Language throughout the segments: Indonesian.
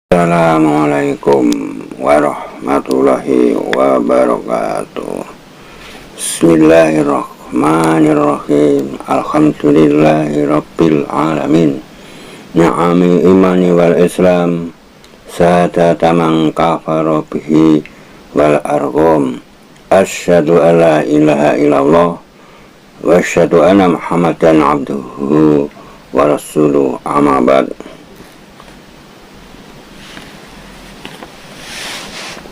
Assalamualaikum warahmatullahi wabarakatuh. Bismillahirrahmanirrahim. Alhamdulillahi rabbil alamin. Ni'ami imani wal islam sadata man kafara bihi wal argham. Asyhadu an la ilaha illallah wa asyhadu anna muhammadan abduhu wa rasuluh, amma ba'd.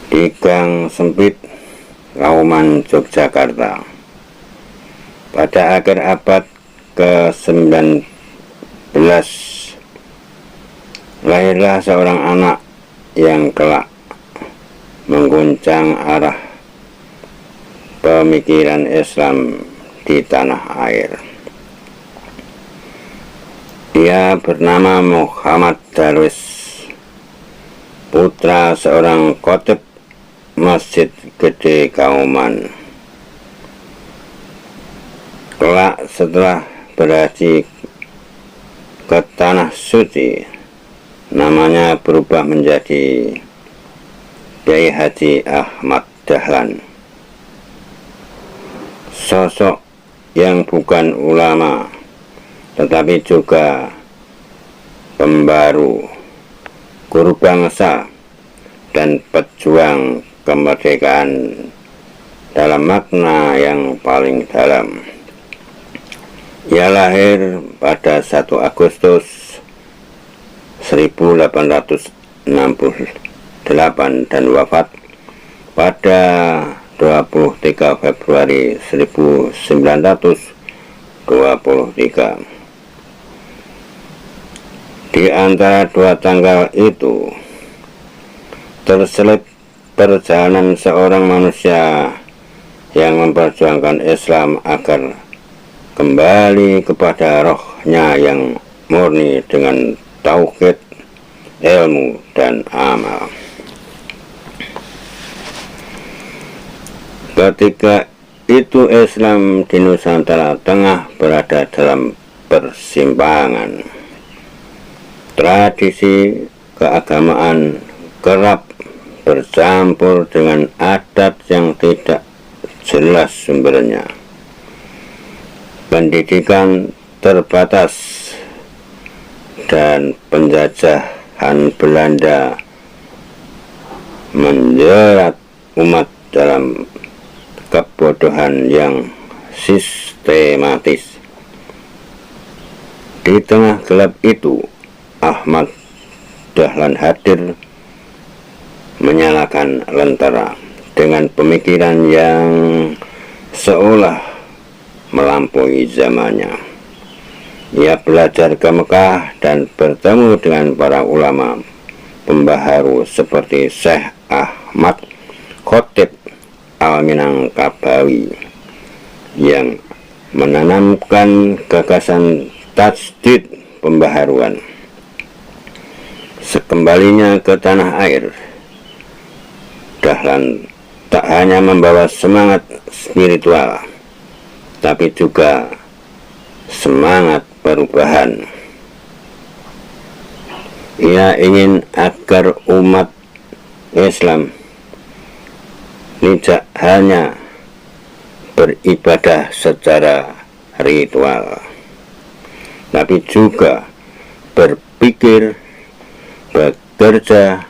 Di Gang Sempit, Kauman, Yogyakarta, pada akhir abad ke-19, lahirlah seorang anak yang kelak mengguncang arah pemikiran Islam di tanah air. Dia bernama Muhammad Darwis, putra seorang khotib Masjid Gede Kauman. Kelak setelah berhaji ke Tanah Suci, namanya berubah menjadi Kiai Haji Ahmad Dahlan. Sosok yang bukan ulama tetapi juga pembaru, guru bangsa, dan pejuang kemerdekaan dalam makna yang paling dalam. Ia lahir pada 1 Agustus 1868 dan wafat pada 23 Februari 1923. Di antara dua tanggal itu terselip perjalanan seorang manusia yang memperjuangkan Islam agar kembali kepada rohnya yang murni dengan tauhid, ilmu, dan amal. Ketika itu Islam di Nusantara tengah berada dalam persimpangan. Tradisi keagamaan kerap bercampur dengan adat yang tidak jelas sumbernya. Pendidikan terbatas dan penjajahan Belanda menjerat umat dalam kebodohan yang sistematis. Di tengah gelap itu, Ahmad Dahlan hadir menyalakan lentera dengan pemikiran yang seolah melampaui zamannya. Ia belajar ke Mekah dan bertemu dengan para ulama pembaharu seperti Syekh Ahmad Khotib Al-Minangkabawi yang menanamkan gagasan tajdid pembaharuan. Sekembalinya ke tanah air, Dahlan tak hanya membawa semangat spiritual, tapi juga semangat perubahan. Ia ingin agar umat Islam tidak hanya beribadah secara ritual, tapi juga berpikir, bekerja,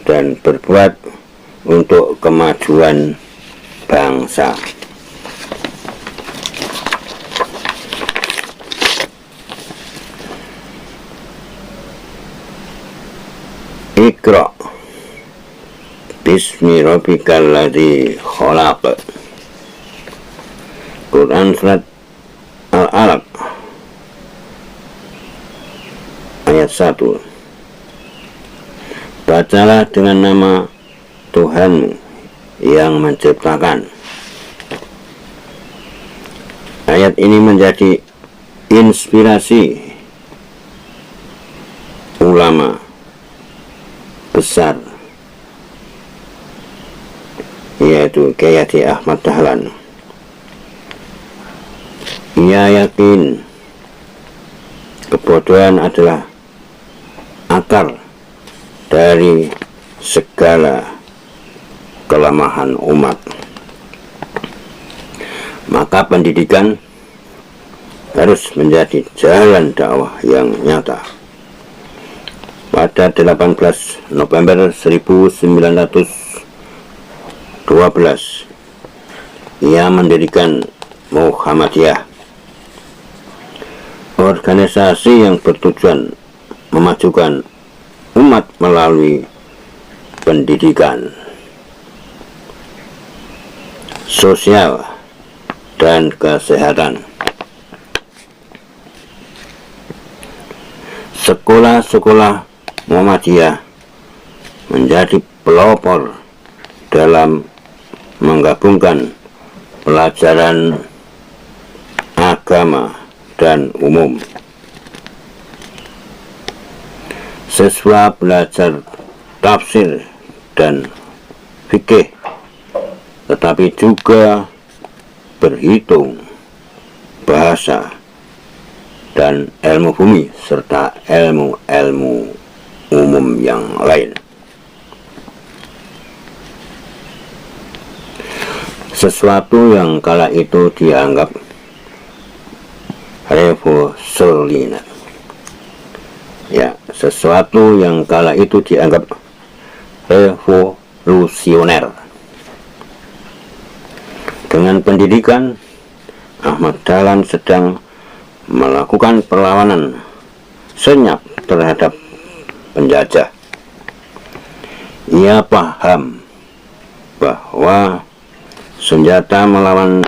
dan berbuat untuk kemajuan bangsa. Iqra bismi rabbikal ladzi khalaq. Quran surat Al-Alaq ayat 1. Bacalah dengan nama Tuhanmu yang menciptakan. Ayat ini menjadi inspirasi ulama besar, yaitu Kiai Haji Ahmad Dahlan. Ia yakin kebodohan adalah akar dari segala kelemahan umat. Maka pendidikan harus menjadi jalan dakwah yang nyata. Pada 18 November 1912, ia mendirikan Muhammadiyah, organisasi yang bertujuan memajukan umat melalui pendidikan, sosial, dan kesehatan. Sekolah-sekolah Muhammadiyah menjadi pelopor dalam menggabungkan pelajaran agama dan umum. Siswa belajar tafsir dan fikih, tetapi juga berhitung, bahasa, dan ilmu bumi, serta ilmu-ilmu umum yang lain. Sesuatu yang kala itu dianggap revolusioner. Ya, sesuatu yang kala itu dianggap revolusioner. Dengan pendidikan, Ahmad Dahlan sedang melakukan perlawanan senyap terhadap penjajah. Ia paham bahwa senjata melawan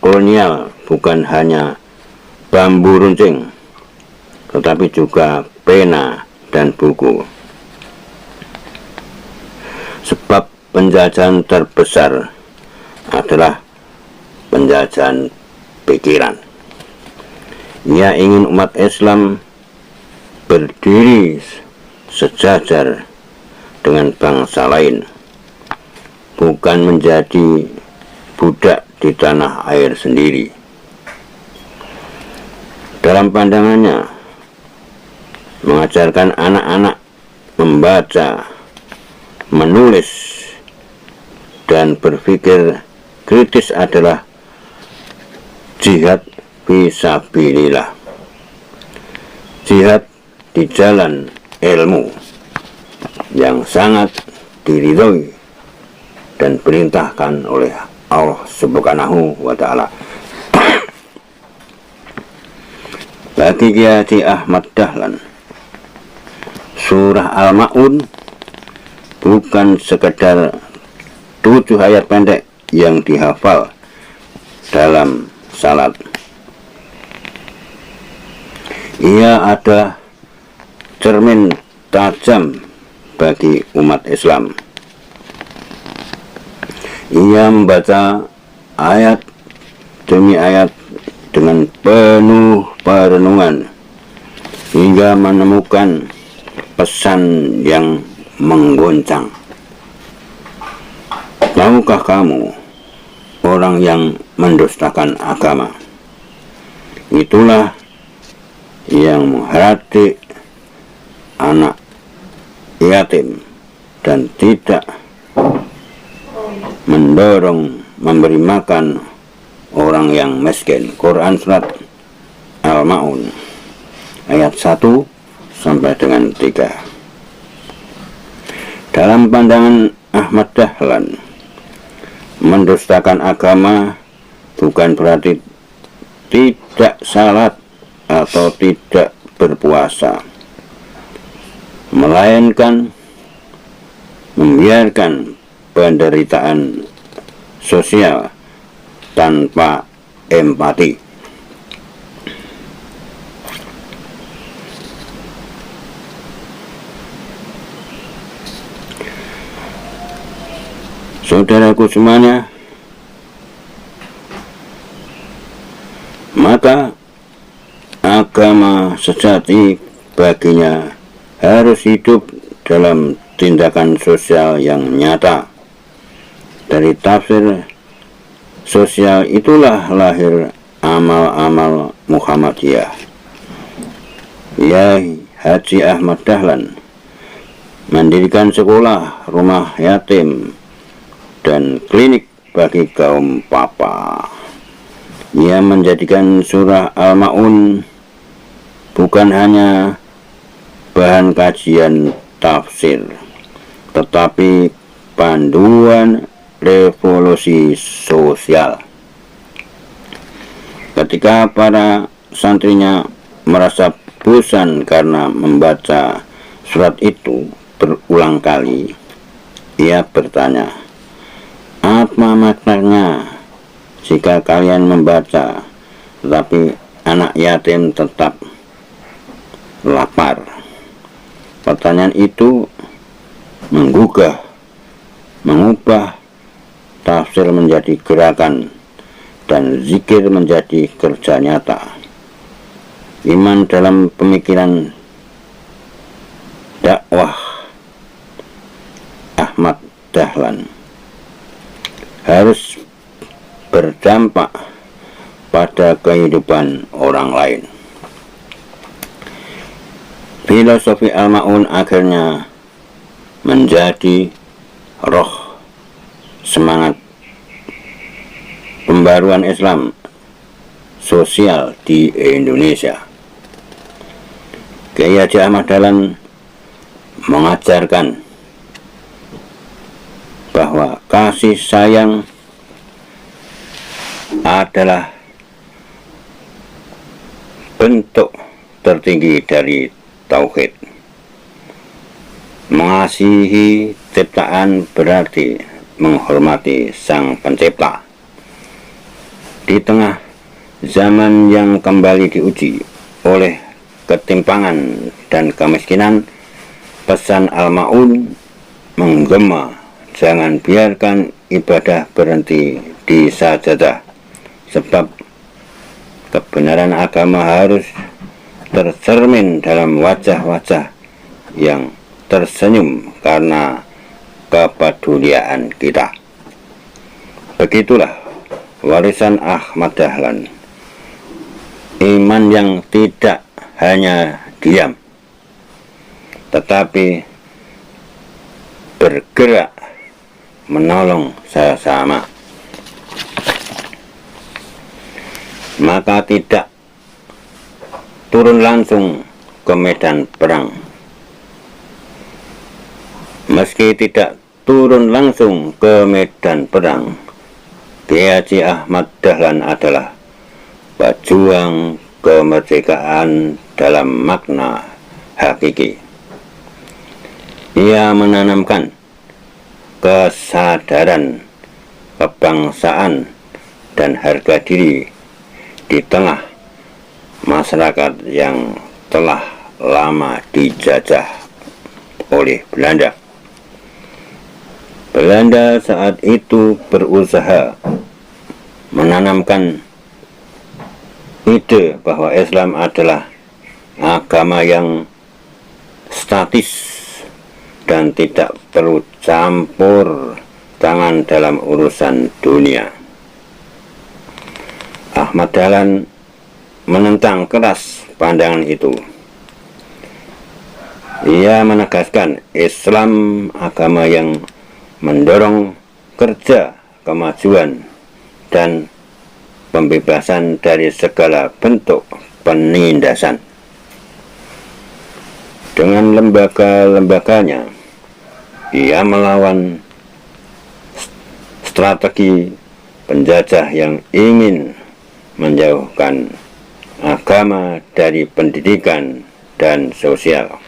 kolonial bukan hanya bambu runcing, tetapi juga pena dan buku. Sebab penjajahan terbesar adalah penjajahan pikiran. Ia ingin umat Islam berdiri sejajar dengan bangsa lain, bukan menjadi budak di tanah air sendiri. Dalam pandangannya, mengajarkan anak-anak membaca, menulis, dan berpikir kritis adalah jihad fisabilillah, jihad di jalan ilmu yang sangat diridhoi dan perintahkan oleh Allah Subhanahu wa Ta'ala. Bagi Kiai Ahmad Dahlan, surah Al-Ma'un bukan sekedar 7 ayat pendek yang dihafal dalam salat. Ia ada cermin tajam bagi umat Islam. Ia membaca ayat demi ayat dengan penuh perenungan hingga menemukan pesan yang menggoncang. Tahukah kamu, orang yang mendustakan agama, itulah yang menghardik anak yatim dan tidak mendorong memberi makan orang yang miskin. Quran surat Al-Ma'un ayat 1 sampai dengan 3. Dalam pandangan Ahmad Dahlan, mendustakan agama bukan berarti tidak salat atau tidak berpuasa, melainkan membiarkan penderitaan sosial tanpa empati. Saudaraku semuanya, maka agama sejati baginya harus hidup dalam tindakan sosial yang nyata. Dari tafsir sosial itulah lahir amal-amal Muhammadiyah. Kiai Haji Ahmad Dahlan mendirikan sekolah, rumah yatim, dan klinik bagi kaum papa. Ia menjadikan surah Al-Ma'un bukan hanya bahan kajian tafsir, tetapi panduan revolusi sosial. Ketika para santrinya merasa bosan karena membaca surat itu berulang kali, ia bertanya, "Apa maknanya jika kalian membaca, tetapi anak yatim tetap lapar?" Pertanyaan itu mengubah tafsir menjadi gerakan dan zikir menjadi kerja nyata. Iman dalam pemikiran dakwah Ahmad Dahlan harus berdampak pada kehidupan orang lain. Filosofi Al-Ma'un akhirnya menjadi roh semangat pembaruan Islam sosial di Indonesia. Kiai Haji Ahmad Dahlan mengajarkan bahwa kasih sayang adalah bentuk tertinggi dari tauhid. Mengasihi ciptaan berarti menghormati Sang Pencipta. Di tengah zaman yang kembali diuji oleh ketimpangan dan kemiskinan, pesan Al-Ma'un menggema, jangan biarkan ibadah berhenti di sajadah, sebab kebenaran agama harus tercermin dalam wajah-wajah yang tersenyum karena kepedulian kita. Begitulah warisan Ahmad Dahlan, iman yang tidak hanya diam, tetapi bergerak menolong sesama. Maka tidak turun langsung ke medan perang. Meski tidak turun langsung ke medan perang, Kiai Haji Ahmad Dahlan adalah pejuang kemerdekaan dalam makna hakiki. Ia menanamkan kesadaran kebangsaan dan harga diri di tengah masyarakat yang telah lama dijajah oleh Belanda. Belanda saat itu berusaha menanamkan ide bahwa Islam adalah agama yang statis dan tidak perlu campur tangan dalam urusan dunia. Ahmad Dahlan menentang keras pandangan itu. Ia menegaskan Islam agama yang mendorong kerja, kemajuan, dan pembebasan dari segala bentuk penindasan. Dengan lembaga-lembaganya, ia melawan strategi penjajah yang ingin menjauhkan agama dari pendidikan dan sosial.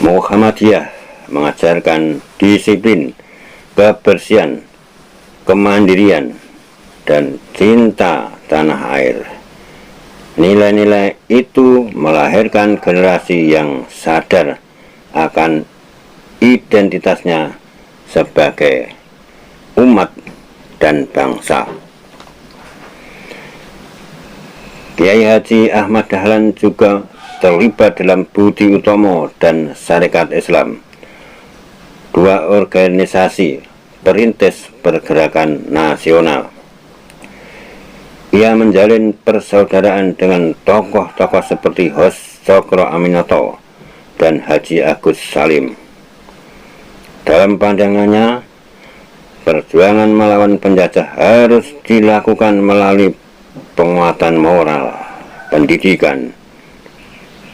Muhammadiyah mengajarkan disiplin, kebersihan, kemandirian, dan cinta tanah air. Nilai-nilai itu melahirkan generasi yang sadar akan identitasnya sebagai umat dan bangsa. Kiai Haji Ahmad Dahlan juga terlibat dalam Budi Utomo dan Sarekat Islam, dua organisasi perintis pergerakan nasional. Ia menjalin persaudaraan dengan tokoh-tokoh seperti Hos Cokro Aminoto dan Haji Agus Salim. Dalam pandangannya, perjuangan melawan penjajah harus dilakukan melalui penguatan moral, pendidikan,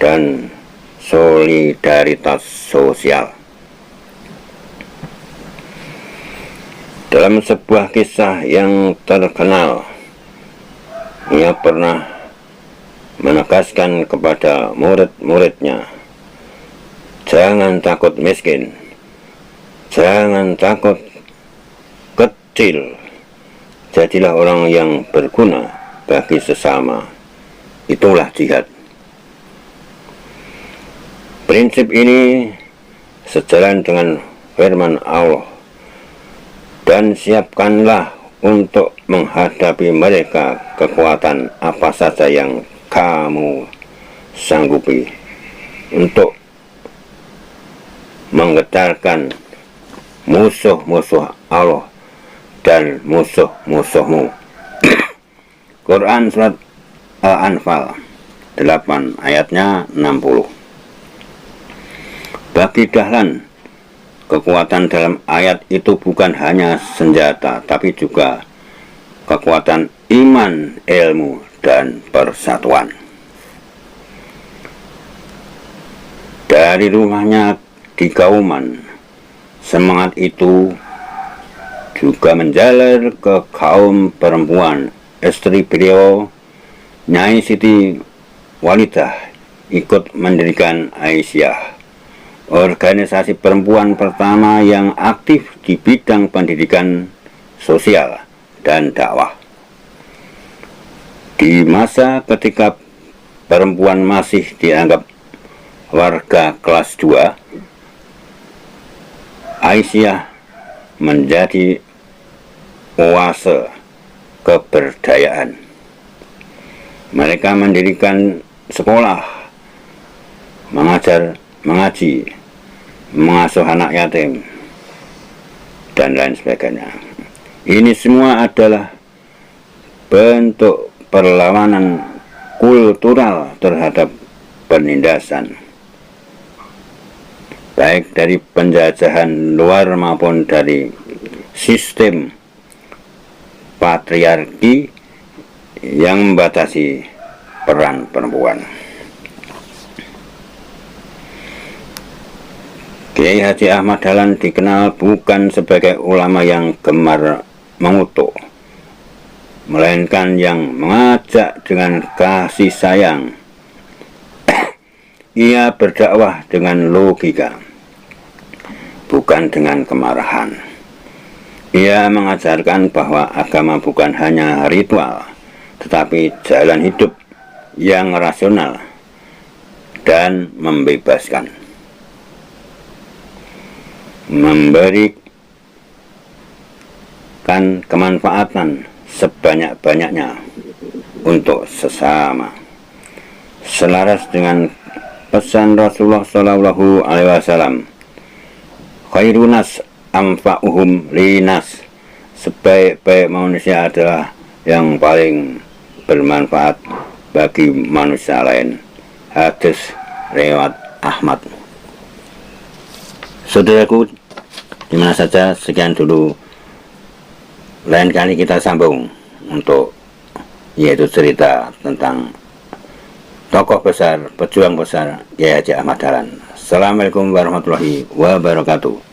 dan solidaritas sosial. Dalam sebuah kisah yang terkenal, ia pernah menegaskan kepada murid-muridnya, jangan takut miskin, jangan takut kecil, jadilah orang yang berguna bagi sesama. Itulah jihad. Prinsip ini sejalan dengan firman Allah, dan siapkanlah untuk menghadapi mereka kekuatan apa saja yang kamu sanggupi untuk menggetarkan musuh-musuh Allah dan musuh-musuhmu. Quran Surat Al-Anfal 8 ayatnya 60. Bagi Dahlan, kekuatan dalam ayat itu bukan hanya senjata, tapi juga kekuatan iman, ilmu, dan persatuan. Dari rumahnya di Kauman, semangat itu juga menjalar ke kaum perempuan. Istri beliau, Nyai Siti Walidah, ikut mendirikan Aisyah, organisasi perempuan pertama yang aktif di bidang pendidikan sosial dan dakwah. Di masa ketika perempuan masih dianggap warga kelas 2, Aisyah menjadi oase keberdayaan. Mereka mendirikan sekolah, mengaji, mengasuh anak yatim, dan lain sebagainya. Ini semua adalah bentuk perlawanan kultural terhadap penindasan, baik dari penjajahan luar maupun dari sistem patriarki yang membatasi peran perempuan. Kiai Haji Ahmad Dahlan dikenal bukan sebagai ulama yang gemar mengutuk, melainkan yang mengajak dengan kasih sayang. Ia berdakwah dengan logika, bukan dengan kemarahan. Ia mengajarkan bahwa agama bukan hanya ritual, tetapi jalan hidup yang rasional dan membebaskan. Memberikan kemanfaatan sebanyak-banyaknya untuk sesama, selaras dengan pesan Rasulullah Shallallahu Alaihi Wasallam, khairunas amfa'uhum linas, sebaik-baik manusia adalah yang paling bermanfaat bagi manusia lain. Hadis riwayat Ahmad. Saudaraku, dimana saja, sekian dulu. Lain kali kita sambung untuk yaitu cerita tentang tokoh besar, pejuang besar Kiai Haji Ahmad Dahlan. Assalamualaikum warahmatullahi wabarakatuh.